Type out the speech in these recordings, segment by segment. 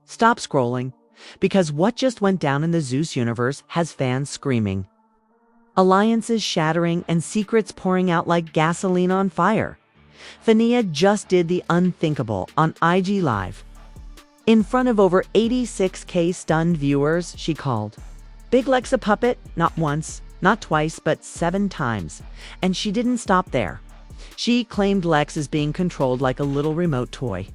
Stop scrolling, because what just went down in the Zeus universe has fans screaming. Alliances shattering and secrets pouring out like gasoline on fire. Fania just did the unthinkable on IG Live. In front of over 86K stunned viewers, she called Big Lex a puppet, not once, not twice, but 7 times. And she didn't stop there. She claimed Lex is being controlled like a little remote toy.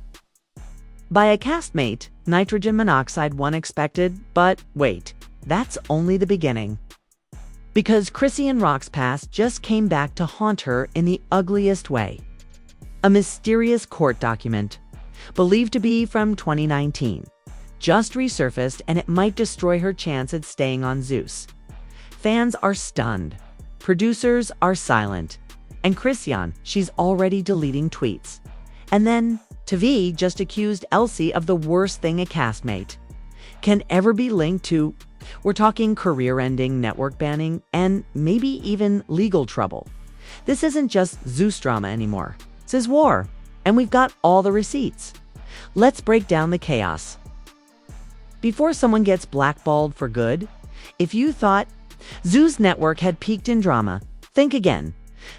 By a castmate, nitrogen monoxide one expected, but wait, that's only the beginning. Because Chrisean'S past just came back to haunt her in the ugliest way. A mysterious court document, believed to be from 2019, just resurfaced, and it might destroy her chance at staying on Zeus. Fans are stunned. Producers are silent. And Chrisean, she's already deleting tweets. And then Tavii just accused Elsie of the worst thing a castmate can ever be linked to. We're talking career-ending, network banning, and maybe even legal trouble. This isn't just Zeus drama anymore. This is war, and we've got all the receipts. Let's break down the chaos. Before someone gets blackballed for good, if you thought Zeus Network had peaked in drama, think again.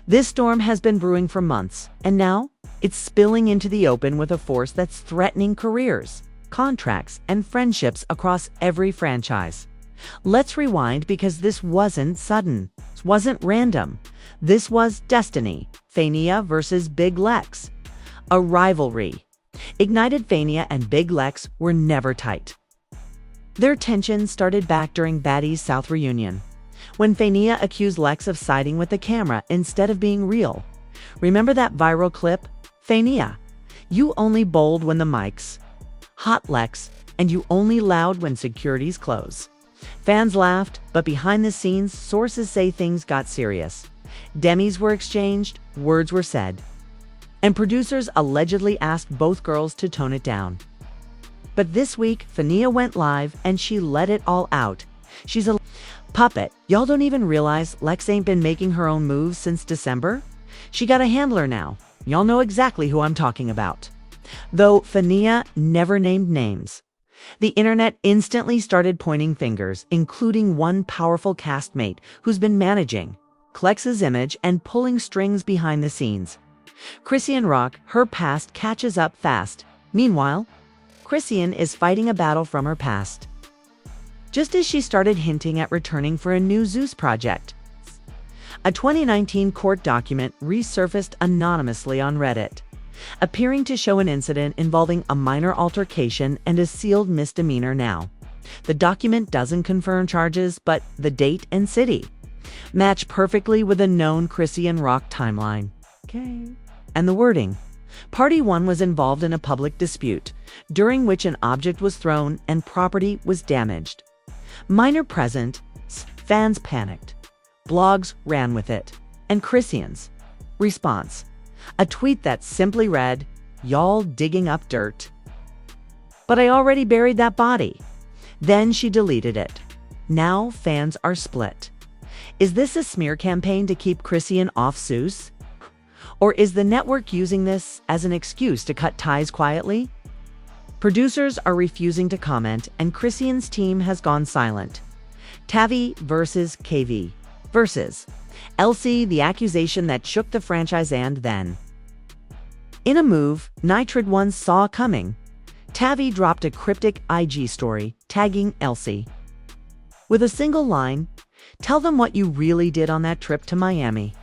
This storm has been brewing for months, and now it's spilling into the open with a force that's threatening careers, contracts, and friendships across every franchise. Let's rewind, because this wasn't sudden. This wasn't random. This was destiny. Fania versus Big Lex. A rivalry. Ignited. Fania and Big Lex were never tight. Their tension started back during Baddie's South reunion, when Fania accused Lex of siding with the camera instead of being real. Remember that viral clip? Fania, you only bold when the mic's hot, Lex, and you only loud when security's close. Fans laughed, but behind the scenes, sources say things got serious. Demis were exchanged, words were said, and producers allegedly asked both girls to tone it down. But this week, Fania went live and she let it all out. She's a puppet. Y'all don't even realize Lex ain't been making her own moves since December? She got a handler now. Y'all know exactly who I'm talking about. Though Fania never named names, the internet instantly started pointing fingers, including one powerful castmate who's been managing Lex's image and pulling strings behind the scenes. Chrisean'S, her past catches up fast. Meanwhile, Chrisean is fighting a battle from her past, just as she started hinting at returning for a new Zeus project. A 2019 court document resurfaced anonymously on Reddit, appearing to show an incident involving a minor altercation and a sealed misdemeanor now. The document doesn't confirm charges, but the date and city match perfectly with a known Chrisean'S timeline. Okay. And the wording. Party 1 was involved in a public dispute, during which an object was thrown and property was damaged. Minor present, fans panicked. Blogs ran with it. And Chrisean'S response. A tweet that simply read, "Y'all digging up dirt. But I already buried that body." Then she deleted it. Now fans are split. Is this a smear campaign to keep Chrisean off Zeus? Or is the network using this as an excuse to cut ties quietly? Producers are refusing to comment, and Chrisean'S team has gone silent. Tavii versus KV versus Elsie, the accusation that shook the franchise. And then, in a move Nitrid once saw coming, Tavii dropped a cryptic IG story tagging Elsie with a single line, "Tell them what you really did on that trip to Miami."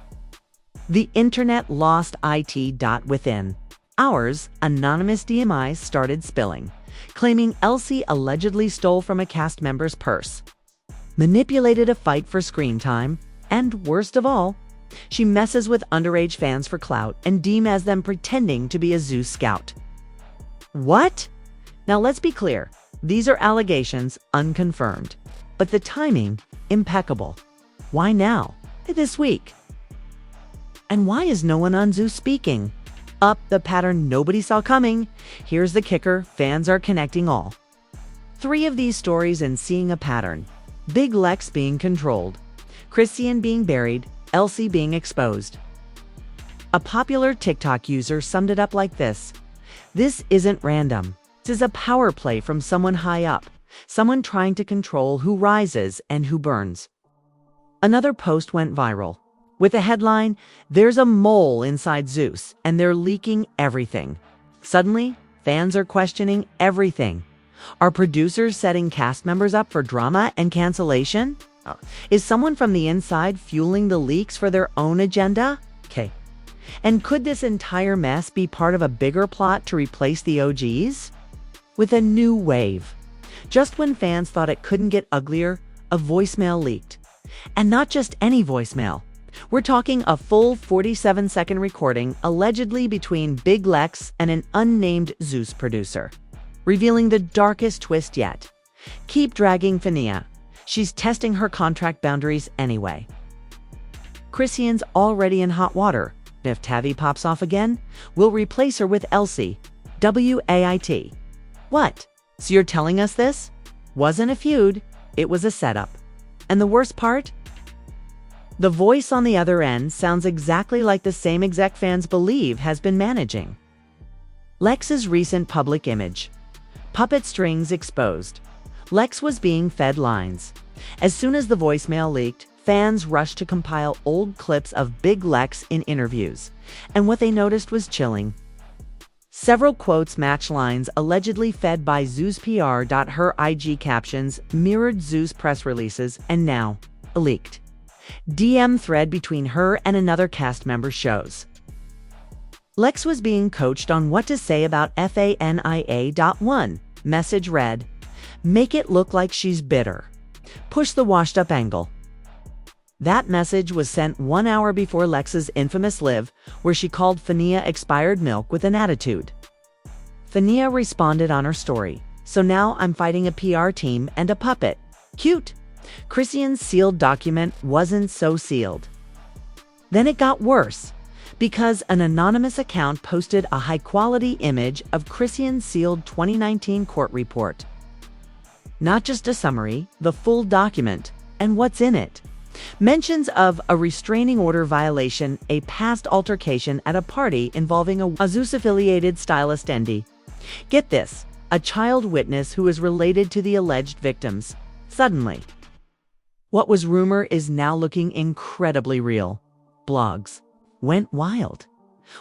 The internet lost it. Within hours, anonymous DMIs started spilling, claiming Elsie allegedly stole from a cast member's purse, manipulated a fight for screen time, and worst of all, she messes with underage fans for clout and as them pretending to be a Zeus scout. What? Now let's be clear, these are allegations, unconfirmed, but the timing, impeccable. Why now? This week? And why is no one on Zeus speaking up the pattern nobody saw coming? Here's the kicker, fans are connecting all 3 of these stories and seeing a pattern. Big Lex being controlled, Chrisean being buried, Elsie being exposed. A popular TikTok user summed it up like this: "This isn't random. This is a power play from someone high up, someone trying to control who rises and who burns. Another post went viral with the headline, "There's a mole inside Zeus, and they're leaking everything." Suddenly, fans are questioning everything. Are producers setting cast members up for drama and cancellation? Is someone from the inside fueling the leaks for their own agenda? Okay. And could this entire mess be part of a bigger plot to replace the OGs? With a new wave. Just when fans thought it couldn't get uglier, a voicemail leaked. And not just any voicemail. We're talking a full 47-second recording allegedly between Big Lex and an unnamed Zeus producer, revealing the darkest twist yet. Keep dragging Fania. She's testing her contract boundaries anyway. Chrisean'S already in hot water. If Tavii pops off again, we'll replace her with Elsie. WAIT. What? So you're telling us this? Wasn't a feud, it was a setup. And the worst part? The voice on the other end sounds exactly like the same exec fans believe has been managing. Lex's recent public image. Puppet strings exposed. Lex was being fed lines. As soon as the voicemail leaked, fans rushed to compile old clips of Big Lex in interviews, and what they noticed was chilling. Several quotes match lines allegedly fed by Zeus PR. Her IG captions mirrored Zeus press releases, and now, leaked. DM thread between her and another cast member shows. Lex was being coached on what to say about Fania. Message read, "Make it look like she's bitter. Push the washed-up angle." That message was sent 1 hour before Lex's infamous live, where she called Fania expired milk with an attitude. Fania responded on her story, "So now I'm fighting a PR team and a puppet. Cute." Chrisean'S sealed document wasn't so sealed. Then it got worse, because an anonymous account posted a high-quality image of Chrisean'S sealed 2019 court report. Not just a summary, the full document. And what's in it? Mentions of a restraining order violation, a past altercation at a party involving a Zeus-affiliated stylist Andy. Get this, a child witness who is related to the alleged victims. Suddenly, what was rumor is now looking incredibly real. Blogs went wild.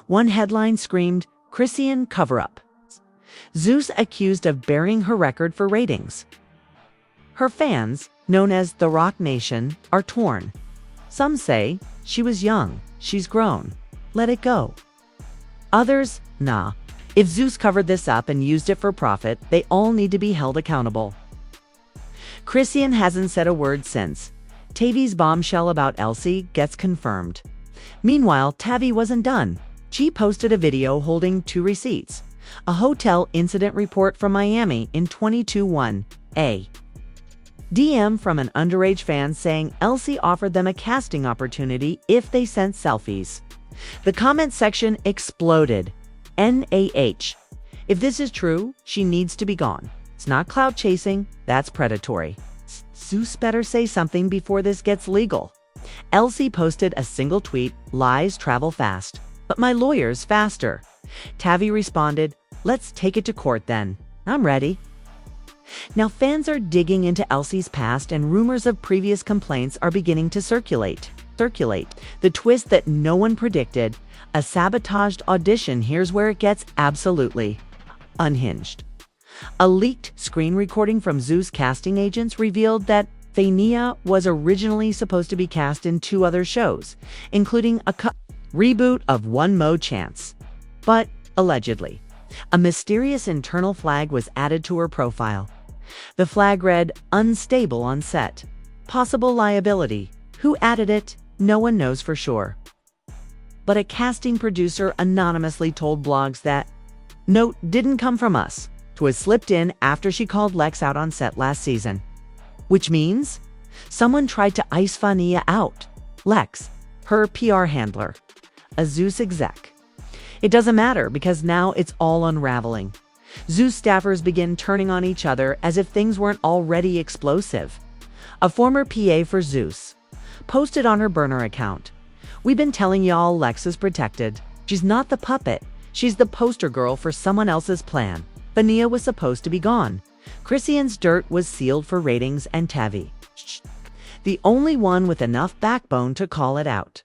One headline screamed, "Chrisean cover-up. Zeus accused of burying her record for ratings." Her fans, known as the Rock Nation, are torn. Some say, "She was young, she's grown. Let it go." Others, "Nah. If Zeus covered this up and used it for profit, they all need to be held accountable." Chrisean hasn't said a word since. Tavii's bombshell about Elsie gets confirmed. Meanwhile, Tavii wasn't done. She posted a video holding 2 receipts. A hotel incident report from Miami in 2021. A DM from an underage fan saying Elsie offered them a casting opportunity if they sent selfies. The comment section exploded. NAH. If this is true, she needs to be gone. It's not clout chasing, that's predatory. Zeus better say something before this gets legal. Elsie posted a single tweet, "Lies travel fast, but my lawyer's faster." Tavii responded, "Let's take it to court then. I'm ready." Now fans are digging into Elsie's past, and rumors of previous complaints are beginning to circulate. The twist that no one predicted, a sabotaged audition. Here's where it gets absolutely unhinged. A leaked screen recording from Zeus casting agents revealed that Fania was originally supposed to be cast in 2 other shows, including a reboot of One Mo Chance. But, allegedly, a mysterious internal flag was added to her profile. The flag read, "Unstable on set. Possible liability. Who added it? No one knows for sure." But a casting producer anonymously told blogs that, "Note didn't come from us. It was slipped in after she called Lex out on set last season." Which means someone tried to ice Fania out. Lex, her PR handler, a Zeus exec. It doesn't matter because now it's all unraveling. Zeus staffers begin turning on each other as if things weren't already explosive. A former PA for Zeus posted on her burner account, "We've been telling y'all Lex is protected. She's not the puppet. She's the poster girl for someone else's plan. Fania was supposed to be gone. Chrisean'S dirt was sealed for ratings and Tavii. The only one with enough backbone to call it out.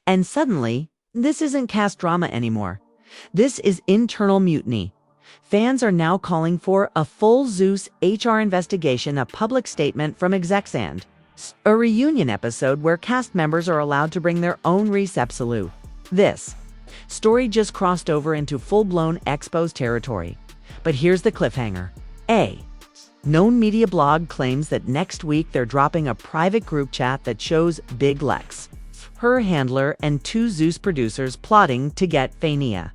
And suddenly, this isn't cast drama anymore. This is internal mutiny. Fans are now calling for a full Zeus HR investigation, a public statement from Chrisean'S, a reunion episode where cast members are allowed to bring their own receptacle. This story just crossed over into full-blown expose territory. But here's the cliffhanger. A known media blog claims that next week they're dropping a private group chat that shows Big Lex, her handler, and 2 Zeus producers plotting to get Fania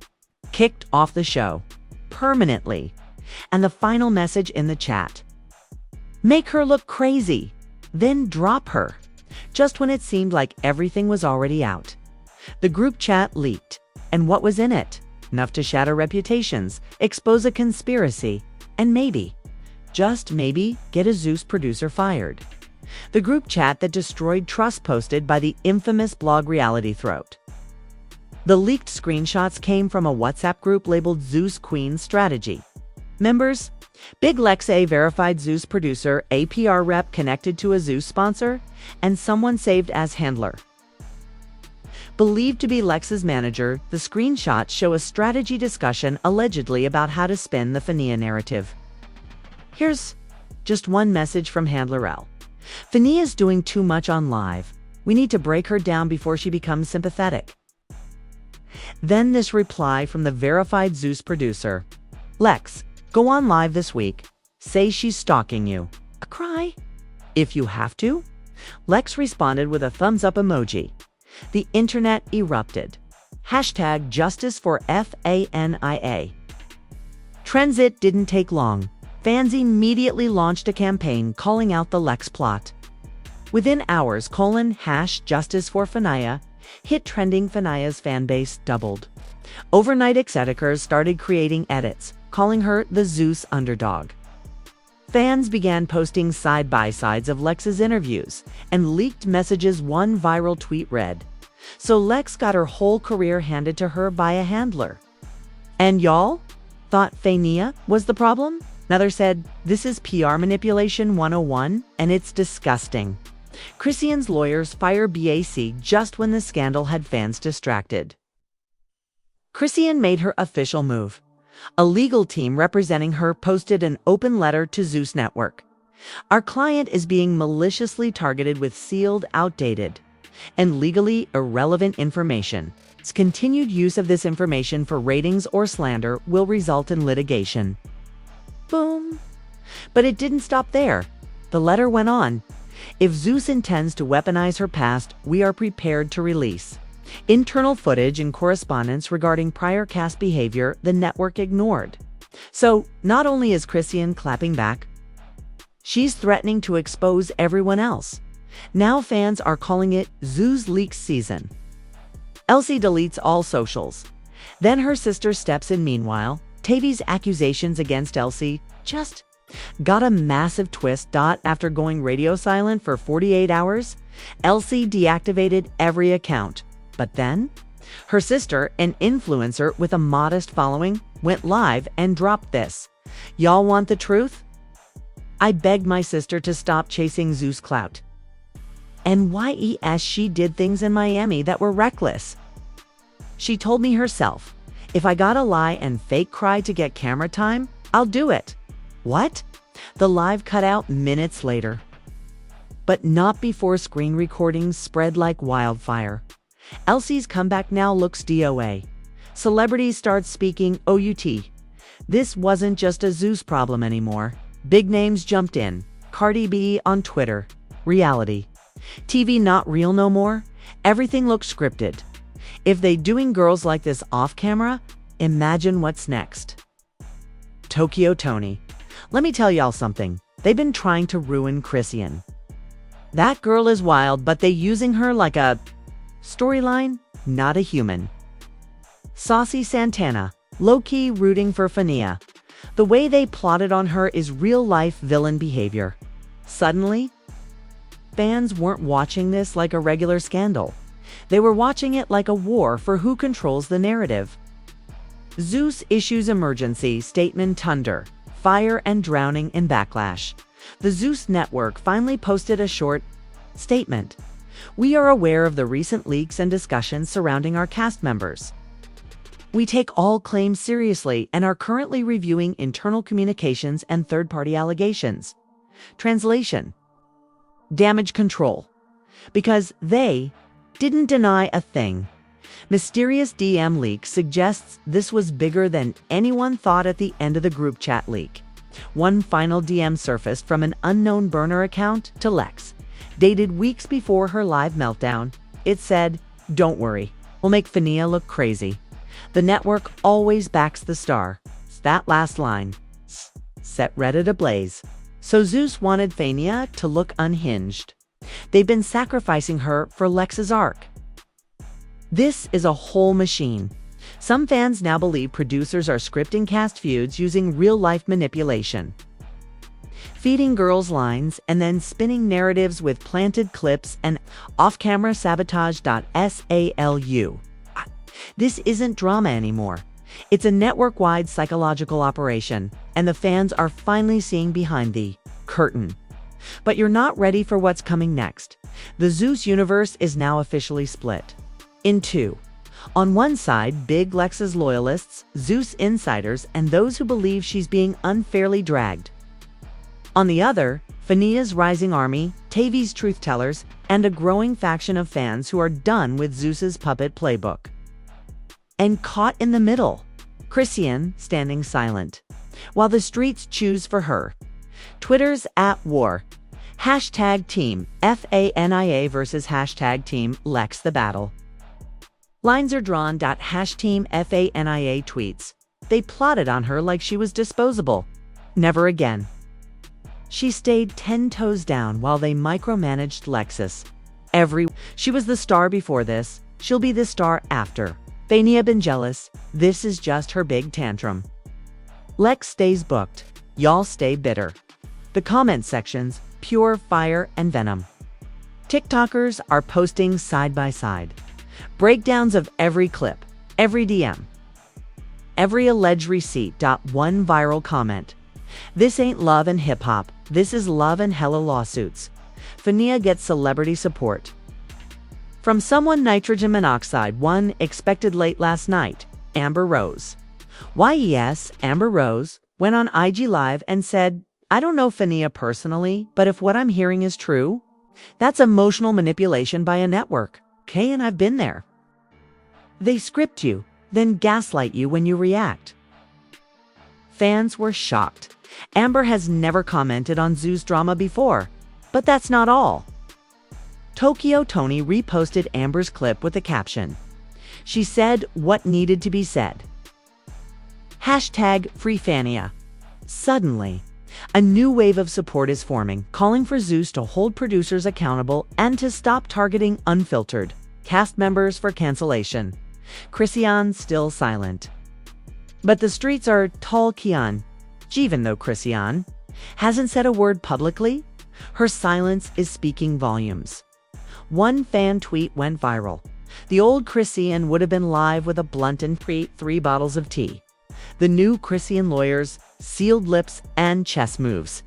kicked off the show permanently. And the final message in the chat: make her look crazy, then drop her. Just when it seemed like everything was already out. The group chat leaked. And what was in it? Enough to shatter reputations, expose a conspiracy, and maybe, just maybe, get a Zeus producer fired. The group chat that destroyed trust, posted by the infamous blog Reality Throat. The leaked screenshots came from a WhatsApp group labeled Zeus Queen Strategy. Members: Big Lex, a verified Zeus producer, a PR rep connected to a Zeus sponsor, and someone saved as handler. Believed to be Lex's manager, the screenshots show a strategy discussion allegedly about how to spin the Fania narrative. Here's just one message from handler L. Fania's doing too much on live. We need to break her down before she becomes sympathetic. Then this reply from the verified Zeus producer. Lex, go on live this week. Say she's stalking you. A cry? If you have to? Lex responded with a thumbs up emoji. The internet erupted. Hashtag justice for Fania. Transit didn't take long. Fans immediately launched a campaign calling out the Lex plot. Within hours, #justice for Fania hit trending. Fania's fanbase doubled. Overnight, exeditors started creating edits, calling her the Zeus underdog. Fans began posting side-by-sides of Lex's interviews, and leaked messages. One viral tweet read, "So Lex got her whole career handed to her by a handler. And y'all thought Fania was the problem?" Another said, "This is PR manipulation 101, and it's disgusting." Chrisean'S lawyers fire BAC just when the scandal had fans distracted. Chrisean made her official move. A legal team representing her posted an open letter to Zeus Network. Our client is being maliciously targeted with sealed, outdated, and legally irrelevant information. Its continued use of this information for ratings or slander will result in litigation. Boom. But it didn't stop there. The letter went on. If Zeus intends to weaponize her past, we are prepared to release internal footage and correspondence regarding prior cast behavior the network ignored. So, not only is Chrisean clapping back, she's threatening to expose everyone else. Now fans are calling it Zeus Leaks season. Elsie deletes all socials. Then her sister steps in. Meanwhile, Tavii's accusations against Elsie just got a massive twist. After going radio silent for 48 hours, Elsie deactivated every account. But then, her sister, an influencer with a modest following, went live and dropped this. Y'all want the truth? I begged my sister to stop chasing Zeus clout. And yes, she did things in Miami that were reckless. She told me herself, if I gotta lie and fake cry to get camera time, I'll do it. What? The live cut out minutes later. But not before screen recordings spread like wildfire. Elsie's comeback now looks DOA. Celebrities start speaking OUT. This wasn't just a Zeus problem anymore. Big names jumped in. Cardi B on Twitter. Reality TV not real no more. Everything looks scripted. If they doing girls like this off camera, imagine what's next. Tokyo Tony. Let me tell y'all something. They've been trying to ruin Chrisean. That girl is wild, but they using her like a storyline, not a human. Saucy Santana. Low-key rooting for Fania. The way they plotted on her is real-life villain behavior. Suddenly, fans weren't watching this like a regular scandal. They were watching it like a war for who controls the narrative. Zeus issues emergency statement under fire and drowning in backlash. The Zeus network finally posted a short statement. We are aware of the recent leaks and discussions surrounding our cast members. We take all claims seriously and are currently reviewing internal communications and third-party allegations. Translation: damage control. Because they didn't deny a thing. Mysterious DM leak suggests this was bigger than anyone thought at the end of the group chat leak. One final DM surfaced from an unknown burner account to Lex, dated weeks before her live meltdown. It said, "Don't worry, we'll make Fania look crazy. The network always backs the star." That last line set Reddit ablaze. So Zeus wanted Fania to look unhinged. They've been sacrificing her for Lex's arc. This is a whole machine. Some fans now believe producers are scripting cast feuds using real-life manipulation, feeding girls lines and then spinning narratives with planted clips and off-camera sabotage. SALU. This isn't drama anymore. It's a network-wide psychological operation, and the fans are finally seeing behind the curtain. But you're not ready for what's coming next. The Zeus universe is now officially split in two. On one side, Big Lex's loyalists, Zeus insiders, and those who believe she's being unfairly dragged. On the other, Fania's rising army, Tavii's truth-tellers, and a growing faction of fans who are done with Zeus's puppet playbook. And caught in the middle, Chrisean standing silent, while the streets choose for her. Twitter's at war. Hashtag Team Fania versus hashtag Team Lex the battle. Lines are drawn. Team Fania tweets. They plotted on her like she was disposable. Never again. She stayed 10 toes down while they micromanaged Lexus. She was the star before this. She'll be the star after. Fania been jealous. This is just her big tantrum. Lex stays booked. Y'all stay bitter. The comment sections, pure fire and venom. TikTokers are posting side by side. Breakdowns of every clip, every DM, every alleged receipt. One viral comment. This ain't love and hip-hop. This is love and hella lawsuits. Fania gets celebrity support. From someone nitrogen monoxide 1 expected late last night, Amber Rose. Yes, Amber Rose went on IG Live and said, I don't know Fania personally, but if what I'm hearing is true, that's emotional manipulation by a network. Okay, and I've been there. They script you, then gaslight you when you react. Fans were shocked. Amber has never commented on Zeus drama before, but that's not all. Tokyo Tony reposted Amber's clip with a caption. She said what needed to be said. Hashtag Free Fania. Suddenly, a new wave of support is forming, calling for Zeus to hold producers accountable and to stop targeting unfiltered cast members for cancellation. Chrisean'S still silent. But the streets are tall Kian. Even though Chrisean hasn't said a word publicly, her silence is speaking volumes. One fan tweet went viral. The old Chrisean would have been live with a blunt and 3 bottles of tea. The new Chrisean lawyers, sealed lips, and chess moves.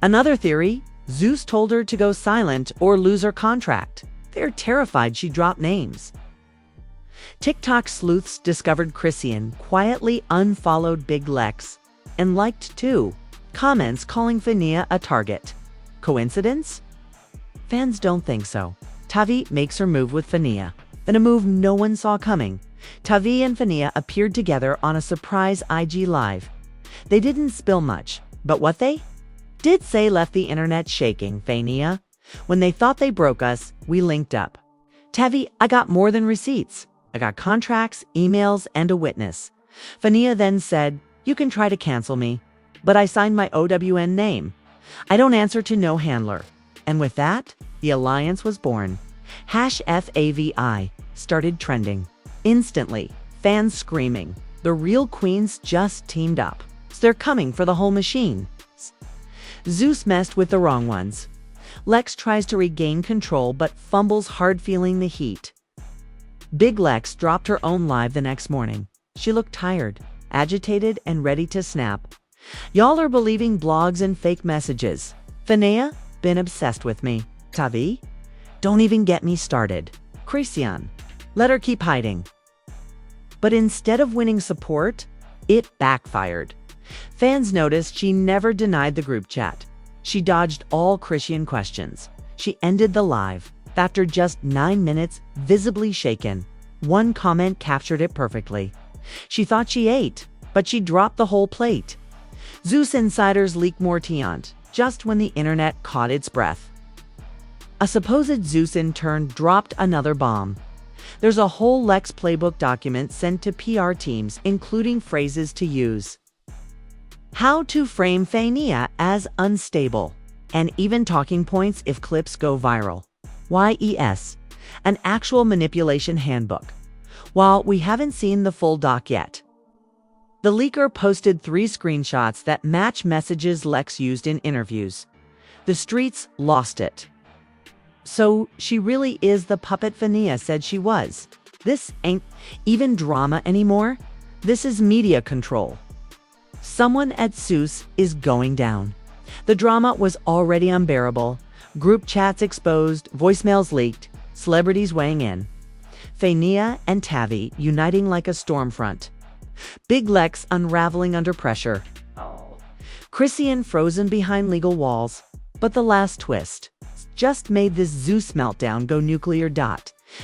Another theory, Zeus told her to go silent or lose her contract. They're terrified she dropped names. TikTok sleuths discovered Chrisean quietly unfollowed Big Lex and liked 2 comments calling Fania a target. Coincidence? Fans don't think so. Tavii makes her move with Fania, then a move no one saw coming. Tavii and Fania appeared together on a surprise IG Live. They didn't spill much, but what they did say left the internet shaking. Fania, when they thought they broke us, we linked up. Tavii, I got more than receipts. I got contracts, emails, and a witness. Fania then said, you can try to cancel me, but I signed my OWN name. I don't answer to no handler. And with that, the alliance was born. #FAVI started trending. Instantly, fans screaming, the real queens just teamed up. They're coming for the whole machine. Zeus messed with the wrong ones. Lex tries to regain control but fumbles hard, feeling the heat. Big Lex dropped her own live the next morning. She looked tired, agitated, and ready to snap. Y'all are believing blogs and fake messages. Fania, been obsessed with me. Tavii? Don't even get me started. Chrisean, let her keep hiding. But instead of winning support, it backfired. Fans noticed she never denied the group chat. She dodged all Chrisean questions. She ended the live after just 9 minutes, visibly shaken. One comment captured it perfectly. She thought she ate, but she dropped the whole plate. Zeus insiders leak more tea just when the internet caught its breath. A supposed Zeus intern dropped another bomb. There's a whole Lex playbook document sent to PR teams, including phrases to use. How to frame Fania as unstable, and even talking points if clips go viral. YES, an actual manipulation handbook. While we haven't seen the full doc yet, the leaker posted 3 screenshots that match messages Lex used in interviews. The streets lost it. So she really is the puppet Fania said she was. This ain't even drama anymore. This is media control. Someone at Zeus is going down. The drama was already unbearable. Group chats exposed, voicemails leaked, celebrities weighing in. Fania and Tavii uniting like a storm front. Big Lex unraveling under pressure. Chrisean frozen behind legal walls. But the last twist just made this Zeus meltdown go nuclear.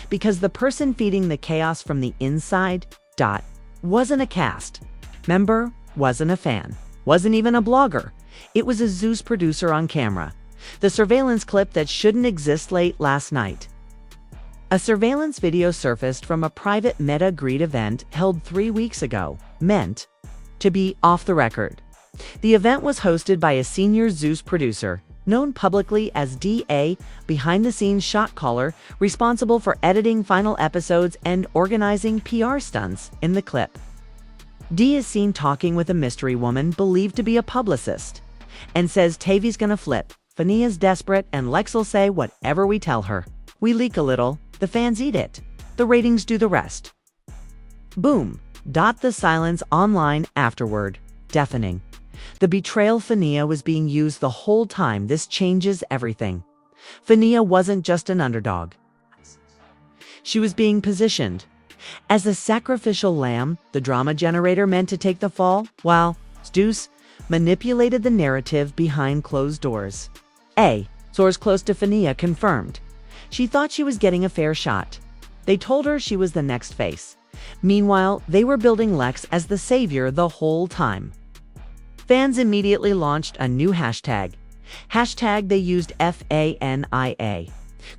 Because the person feeding the chaos from the inside wasn't a cast member, wasn't a fan, wasn't even a blogger. It was a Zeus producer on camera. The surveillance clip that shouldn't exist late last night. A surveillance video surfaced from a private Meta Greed event held 3 weeks ago, meant to be off the record. The event was hosted by a senior Zeus producer, known publicly as DA, behind-the-scenes shot caller, responsible for editing final episodes and organizing PR stunts in the clip. D is seen talking with a mystery woman believed to be a publicist, and says Tavii's gonna flip, Fania's desperate, and Lex'll say whatever we tell her. We leak a little, the fans eat it. The ratings do the rest. Boom. The silence online afterward. Deafening. The betrayal Fania was being used the whole time. This changes everything. Fania wasn't just an underdog. She was being positioned as a sacrificial lamb, the drama generator meant to take the fall, while Zeus manipulated the narrative behind closed doors. A source close to Fania confirmed. She thought she was getting a fair shot. They told her she was the next face. Meanwhile, they were building Lex as the savior the whole time. Fans immediately launched a new hashtag. Hashtag they used FANIA.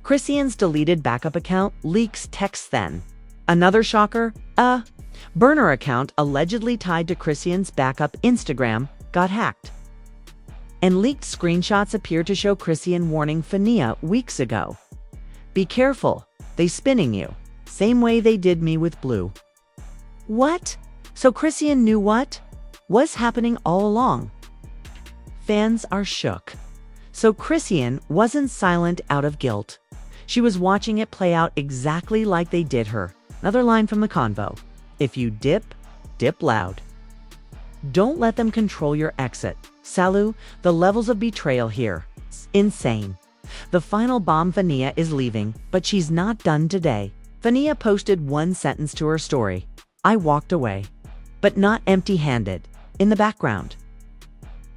Chrisean'S deleted backup account leaks text then. Another shocker, a burner account allegedly tied to Chrisean'S backup Instagram got hacked. And leaked screenshots appear to show Chrisean warning Fania weeks ago. Be careful, they spinning you. Same way they did me with Blue. What? So Chrisean knew what was happening all along. Fans are shook. So Chrisean wasn't silent out of guilt. She was watching it play out exactly like they did her. Another line from the convo. If you dip, dip loud. Don't let them control your exit. Salu, the levels of betrayal here. Insane. The final bomb. Fania is leaving, but she's not done today. Fania posted one sentence to her story. I walked away, but not empty-handed. In the background,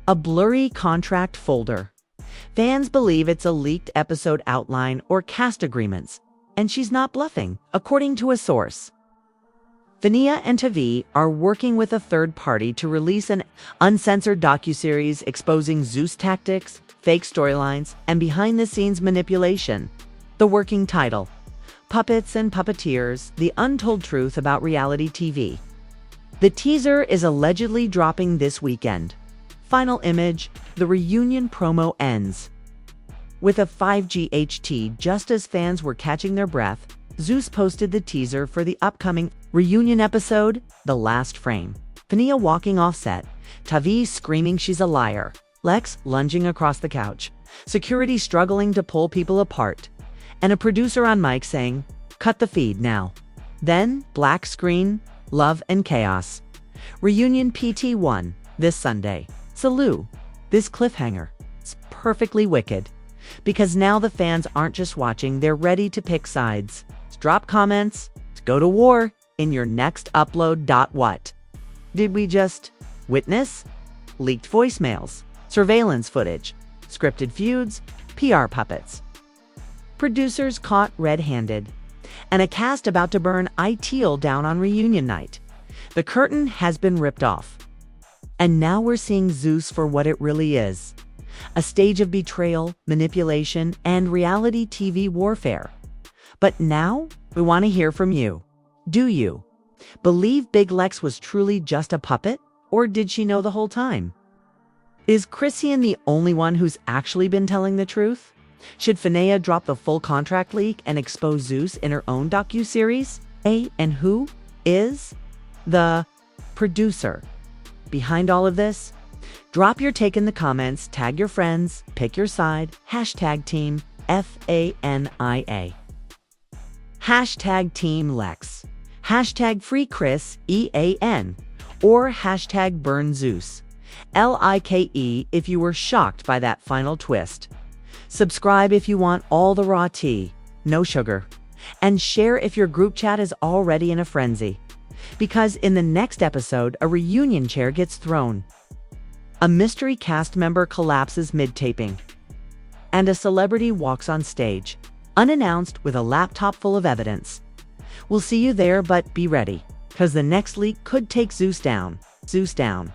a blurry contract folder. Fans believe it's a leaked episode outline or cast agreements, and she's not bluffing, according to a source. Fania and Tavii are working with a third party to release an uncensored docuseries exposing Zeus tactics, fake storylines, and behind-the-scenes manipulation. The working title: Puppets and Puppeteers, The Untold Truth About Reality TV. The teaser is allegedly dropping this weekend. Final image: the reunion promo ends with a 5G HT. Just as fans were catching their breath, Zeus posted the teaser for the upcoming reunion episode, The Last Frame. Fania walking off set, Tavii screaming she's a liar, Lex lunging across the couch, security struggling to pull people apart, and a producer on mic saying, "Cut the feed now." Then, black screen, Love and Chaos. Reunion PT1, this Sunday. Salute. This cliffhanger. It's perfectly wicked. Because now the fans aren't just watching, they're ready to pick sides. Drop comments. Go to war in your next upload. What did we just witness? Leaked voicemails, surveillance footage, scripted feuds, PR puppets. Producers caught red-handed, and a cast about to burn ITL down on reunion night. The curtain has been ripped off. And now we're seeing Zeus for what it really is. A stage of betrayal, manipulation, and reality TV warfare. But now, we want to hear from you. Do you believe Big Lex was truly just a puppet, or did she know the whole time? Is Chrisean the only one who's actually been telling the truth? Should Fania drop the full contract leak and expose Zeus in her own docuseries? And who is the producer behind all of this? Drop your take in the comments, tag your friends, pick your side, hashtag team FANIA. Hashtag Team Lex, hashtag Free Chris EAN, or hashtag Burn Zeus LIKE if you were shocked by that final twist. Subscribe if you want all the raw tea, no sugar, and share if your group chat is already in a frenzy. Because in the next episode, a reunion chair gets thrown. A mystery cast member collapses mid-taping, and a celebrity walks on stage, unannounced with a laptop full of evidence. We'll see you there, but be ready, because the next leak could take Zeus down. Zeus down.